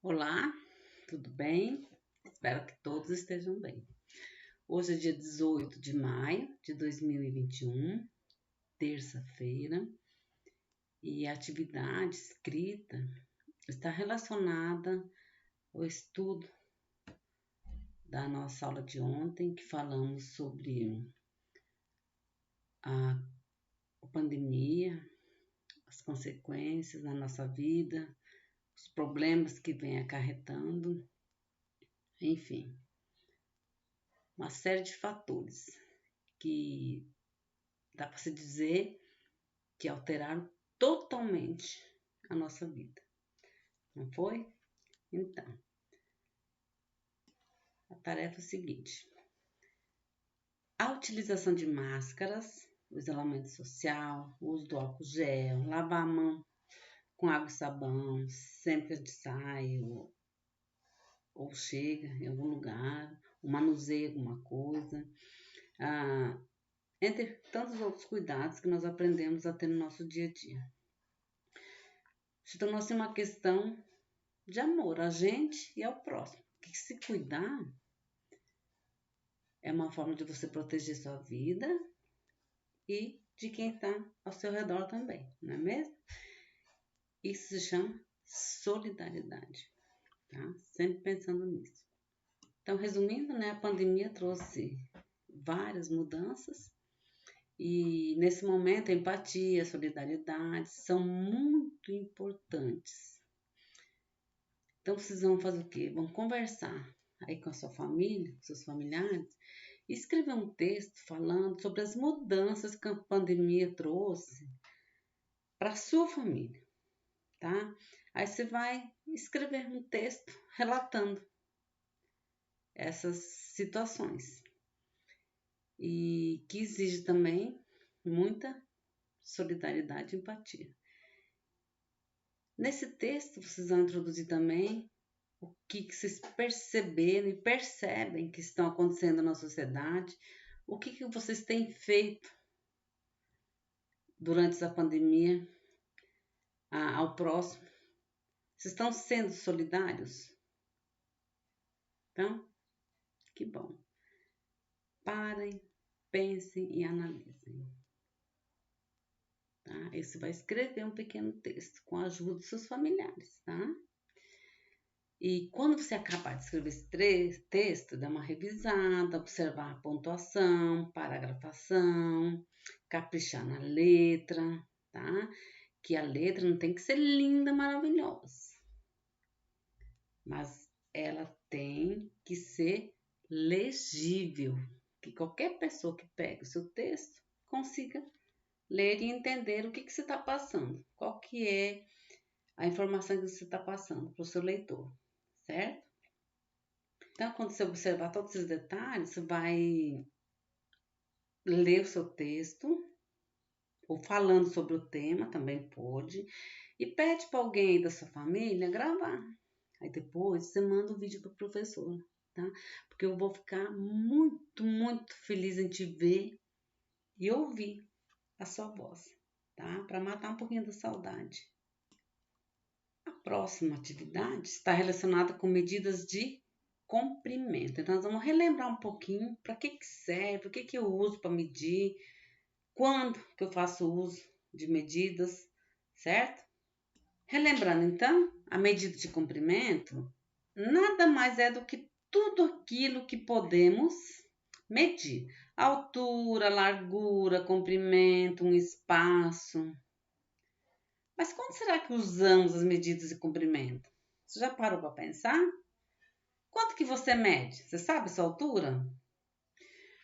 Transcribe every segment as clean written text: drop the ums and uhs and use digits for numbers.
Olá, tudo bem? Espero que todos estejam bem. Hoje é dia 18 de maio de 2021, terça-feira, e a atividade escrita está relacionada ao estudo da nossa aula de ontem, que falamos sobre a pandemia, as consequências na nossa vida, os problemas que vem acarretando, enfim, uma série de fatores que dá para se dizer que alteraram totalmente a nossa vida, não foi? Então, a tarefa é a seguinte: a utilização de máscaras, o isolamento social, o uso do álcool gel, lavar a mão com água e sabão sempre que a gente sai ou chega em algum lugar, ou manuseia alguma coisa, entre tantos outros cuidados que nós aprendemos a ter no nosso dia a dia. Se tornou-se uma questão de amor a gente e ao próximo. Que se cuidar é uma forma de você proteger sua vida e de quem está ao seu redor também, não é mesmo? Isso se chama solidariedade, tá? Sempre pensando nisso. Então, resumindo, né, a pandemia trouxe várias mudanças e nesse momento a empatia, a solidariedade são muito importantes. Então, vocês vão fazer o quê? Vão conversar aí com a sua família, com seus familiares, e escrever um texto falando sobre as mudanças que a pandemia trouxe para a sua família, tá? Aí você vai escrever um texto relatando essas situações e que exige também muita solidariedade e empatia. Nesse texto, vocês vão introduzir também o que vocês perceberam e percebem que estão acontecendo na sociedade, o que vocês têm feito durante essa pandemia ao próximo. Vocês estão sendo solidários? Então, que bom. Parem, pensem e analisem. Tá? E você vai escrever um pequeno texto com a ajuda dos seus familiares, tá? E quando você acabar de escrever esse texto, dá uma revisada, observar a pontuação, paragrafação, caprichar na letra, tá? Que a letra não tem que ser linda, maravilhosa, mas ela tem que ser legível, que qualquer pessoa que pegue o seu texto consiga ler e entender o que você está passando, qual que é a informação que você está passando para o seu leitor, certo? Então, quando você observar todos esses detalhes, você vai ler o seu texto, ou falando sobre o tema, também pode, e pede para alguém da sua família gravar. Aí depois você manda o vídeo para o professor, tá? Porque eu vou ficar muito, muito feliz em te ver e ouvir a sua voz, tá? Para matar um pouquinho da saudade. A próxima atividade está relacionada com medidas de comprimento. Então, nós vamos relembrar um pouquinho para que serve, o que eu uso para medir, quando que eu faço uso de medidas, certo? Relembrando, então, a medida de comprimento nada mais é do que tudo aquilo que podemos medir. Altura, largura, comprimento, um espaço. Mas quando será que usamos as medidas de comprimento? Você já parou para pensar? Quanto que você mede? Você sabe a sua altura?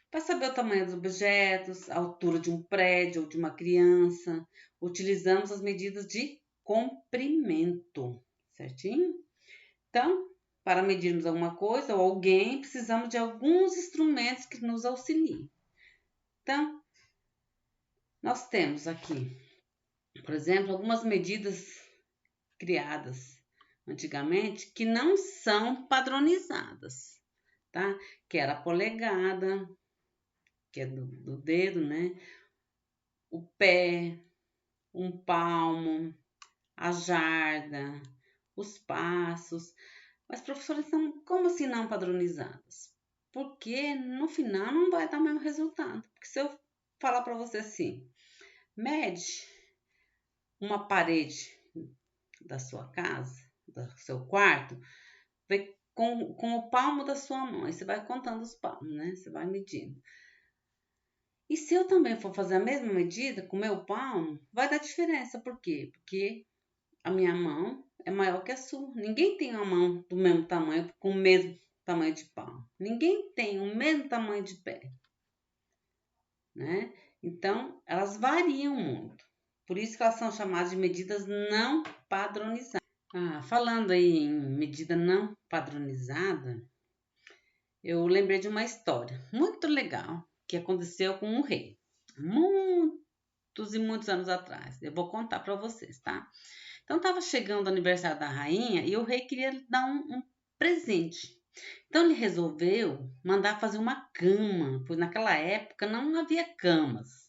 Para saber o tamanho dos objetos, a altura de um prédio ou de uma criança, utilizamos as medidas de comprimento, certinho? Então, para medirmos alguma coisa ou alguém, precisamos de alguns instrumentos que nos auxiliem. Então, nós temos aqui, por exemplo, algumas medidas criadas antigamente que não são padronizadas, tá? Que era a polegada, que é do dedo, né? O pé, um palmo, a jarda, os passos. Mas, professora, então, como assim não padronizadas? Porque no final não vai dar o mesmo resultado. Porque se eu falar para você assim, mede uma parede da sua casa, do seu quarto, vê com o palmo da sua mão. Aí você vai contando os palmos, né? Você vai medindo. E se eu também for fazer a mesma medida com o meu palmo, vai dar diferença. Por quê? Porque a minha mão é maior que a sua. Ninguém tem uma mão do mesmo tamanho, com o mesmo tamanho de palmo. Ninguém tem o mesmo tamanho de pé, né? Então, elas variam muito. Por isso que elas são chamadas de medidas não padronizadas. Falando aí em medida não padronizada, eu lembrei de uma história muito legal que aconteceu com um rei, muitos e muitos anos atrás. Eu vou contar para vocês, tá? Então, estava chegando o aniversário da rainha e o rei queria dar um presente. Então, ele resolveu mandar fazer uma cama, pois naquela época não havia camas.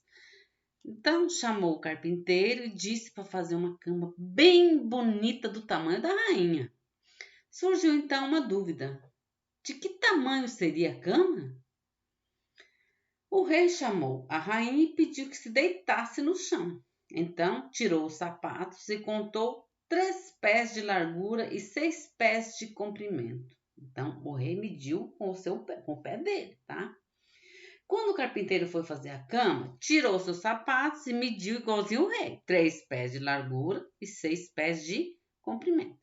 Então, chamou o carpinteiro e disse para fazer uma cama bem bonita do tamanho da rainha. Surgiu então uma dúvida: de que tamanho seria a cama? O rei chamou a rainha e pediu que se deitasse no chão. Então, tirou os sapatos e contou 3 pés de largura e 6 pés de comprimento. Então, o rei mediu com com o pé dele, tá? Quando o carpinteiro foi fazer a cama, tirou seus sapatos e mediu igualzinho o rei. 3 pés de largura e 6 pés de comprimento.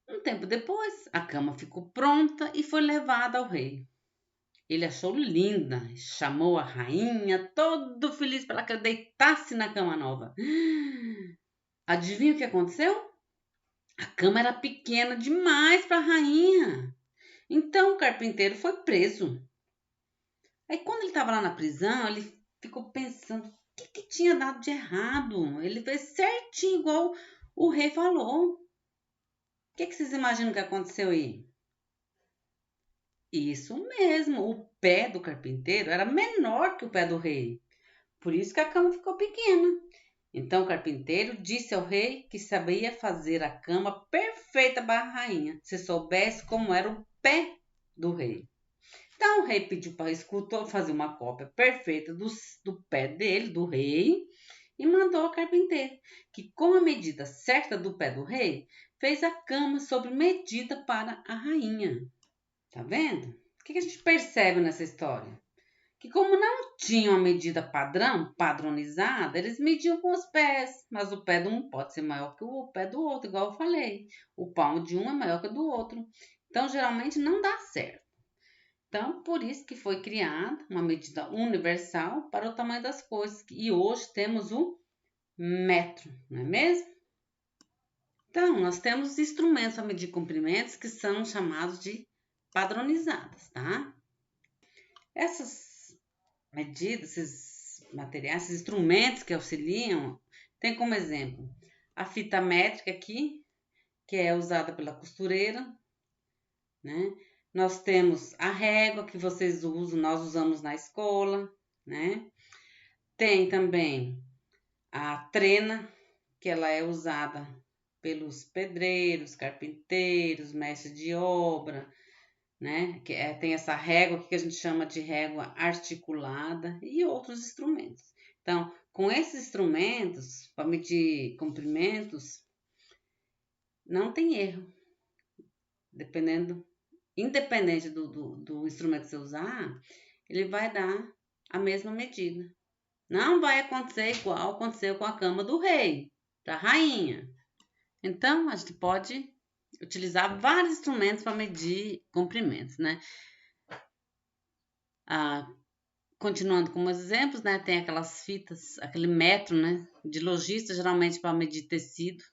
Um tempo depois, a cama ficou pronta e foi levada ao rei. Ele achou linda, chamou a rainha, todo feliz para que ela deitasse na cama nova. Adivinha o que aconteceu? A cama era pequena demais para a rainha. Então o carpinteiro foi preso. Aí quando ele estava lá na prisão, ele ficou pensando o que tinha dado de errado. Ele fez certinho igual o rei falou. O que vocês imaginam que aconteceu aí? Isso mesmo, o pé do carpinteiro era menor que o pé do rei. Por isso que a cama ficou pequena. Então o carpinteiro disse ao rei que sabia fazer a cama perfeita para a rainha, se soubesse como era o pé do rei. Então o rei pediu para o escultor fazer uma cópia perfeita do pé dele, do rei, e mandou ao carpinteiro, que com a medida certa do pé do rei, fez a cama sob medida para a rainha. Tá vendo? O que a gente percebe nessa história? Que como não tinham a medida padrão, padronizada, eles mediam com os pés, mas o pé de um pode ser maior que o pé do outro, igual eu falei. O palmo de um é maior que o do outro. Então, geralmente não dá certo. Então, por isso que foi criada uma medida universal para o tamanho das coisas. E hoje temos o metro, não é mesmo? Então, nós temos instrumentos para medir comprimentos que são chamados de padronizadas, tá? Essas medidas, esses materiais, esses instrumentos que auxiliam, tem como exemplo a fita métrica aqui, que é usada pela costureira, né? Nós temos a régua que vocês usam, nós usamos na escola, né? Tem também a trena, que ela é usada pelos pedreiros, carpinteiros, mestres de obra, né? Tem essa régua que a gente chama de régua articulada e outros instrumentos. Então, com esses instrumentos, para medir comprimentos, não tem erro. Independente do instrumento que você usar, ele vai dar a mesma medida. Não vai acontecer igual aconteceu com a cama do rei, da rainha. Então, a gente pode utilizar vários instrumentos para medir comprimentos, né? Continuando com os exemplos, né? Tem aquelas fitas, aquele metro, né? De lojista, geralmente para medir tecido.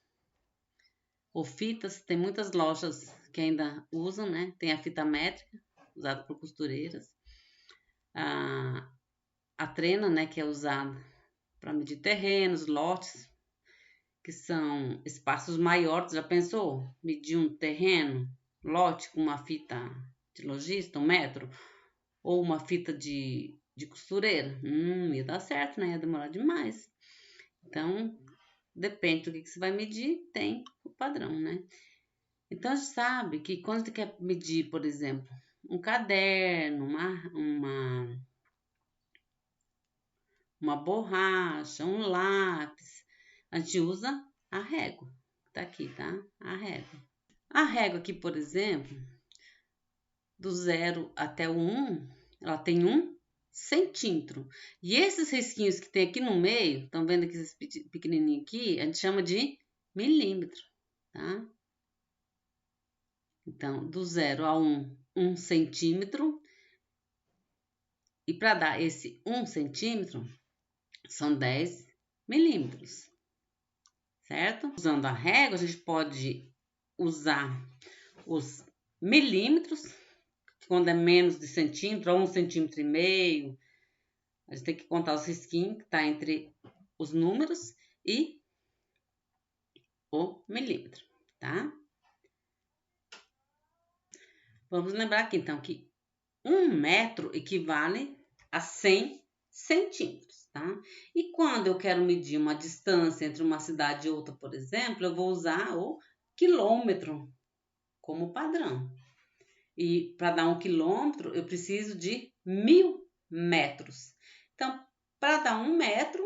Ou fitas, tem muitas lojas que ainda usam, né? Tem a fita métrica, usada por costureiras. A trena, né? Que é usada para medir terrenos, lotes, que são espaços maiores. Já pensou? Medir um terreno, lote com uma fita de lojista, 1 metro? Ou uma fita de costureira? Ia dar certo, né? Ia demorar demais. Então, depende do que você vai medir, tem o padrão, né? Então, a gente sabe que quando você quer medir, por exemplo, um caderno, uma borracha, um lápis, a gente usa a régua. Tá aqui, tá? A régua. A régua aqui, por exemplo, do 0 até o 1, ela tem 1 centímetro. E esses risquinhos que tem aqui no meio, estão vendo aqui esses pequenininhos aqui, a gente chama de milímetro, tá? Então, do 0 a 1, 1 centímetro. E para dar esse 1 centímetro, são 10 milímetros, certo? Usando a régua, a gente pode usar os milímetros, quando é menos de centímetro, ou 1,5 centímetro. A gente tem que contar os risquinhos que está entre os números e o milímetro, tá? Vamos lembrar aqui, então, que 1 metro equivale a 100 centímetros, tá? E quando eu quero medir uma distância entre uma cidade e outra, por exemplo, eu vou usar o quilômetro como padrão. E para dar 1 quilômetro, eu preciso de 1000 metros. Então, para dar 1 metro,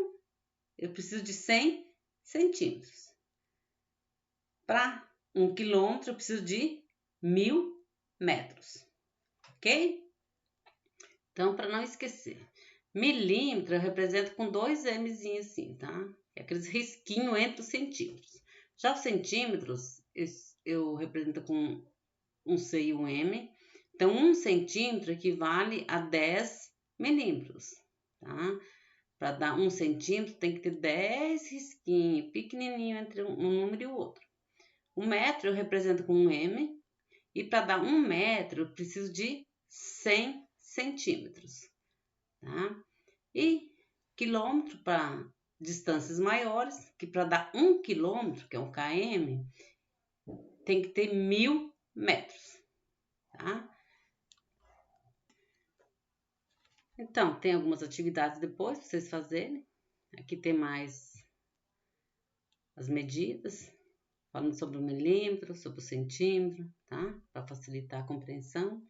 eu preciso de 100 centímetros. Para 1 quilômetro, eu preciso de 1000 metros. Ok? Então, para não esquecer, milímetro eu represento com 2 Mzinhos assim, tá? É aqueles risquinhos entre os centímetros. Já os centímetros, eu represento com um C e um M. Então, 1 centímetro equivale a 10 milímetros, tá? Para dar 1 centímetro, tem que ter 10 risquinhos pequenininho entre um número e o outro. 1 metro eu represento com um M. E para dar 1 metro, eu preciso de 100 centímetros, tá? E quilômetro para distâncias maiores, que para dar 1 quilômetro, que é um km, tem que ter 1000 metros, tá? Então, tem algumas atividades depois para vocês fazerem. Aqui tem mais as medidas, falando sobre o milímetro, sobre o centímetro, tá? Para facilitar a compreensão.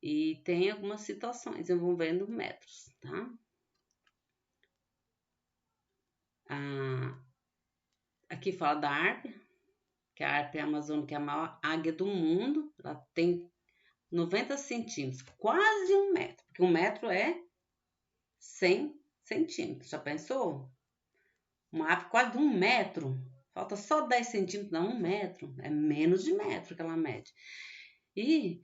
E tem algumas situações envolvendo metros, tá? Aqui fala da Árpia, que a Árpia amazônica é a maior águia do mundo. Ela tem 90 centímetros, quase 1 metro, porque 1 metro é 100 centímetros. Já pensou? Uma árvore quase de 1 metro, falta só 10 centímetros, não, 1 metro, é menos de metro que ela mede. E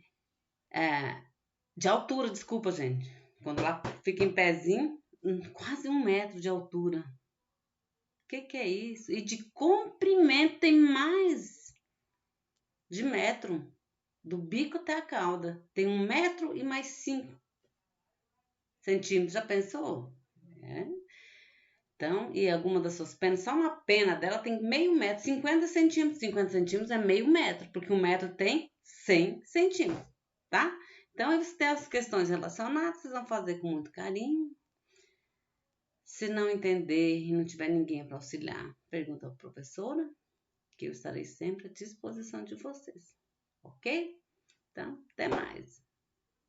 de altura, desculpa, gente, quando ela fica em pezinho, quase 1 metro de altura. O que é isso? E de comprimento tem mais de metro, do bico até a cauda. Tem 1 metro e mais 5 centímetros. Já pensou? Então, e alguma das suas penas, só uma pena dela tem meio metro, 50 centímetros. 50 centímetros é meio metro, porque 1 metro tem 100 centímetros, tá? Então, eles têm as questões relacionadas, vocês vão fazer com muito carinho. Se não entender e não tiver ninguém para auxiliar, pergunta à professora, que eu estarei sempre à disposição de vocês, ok? Então, até mais.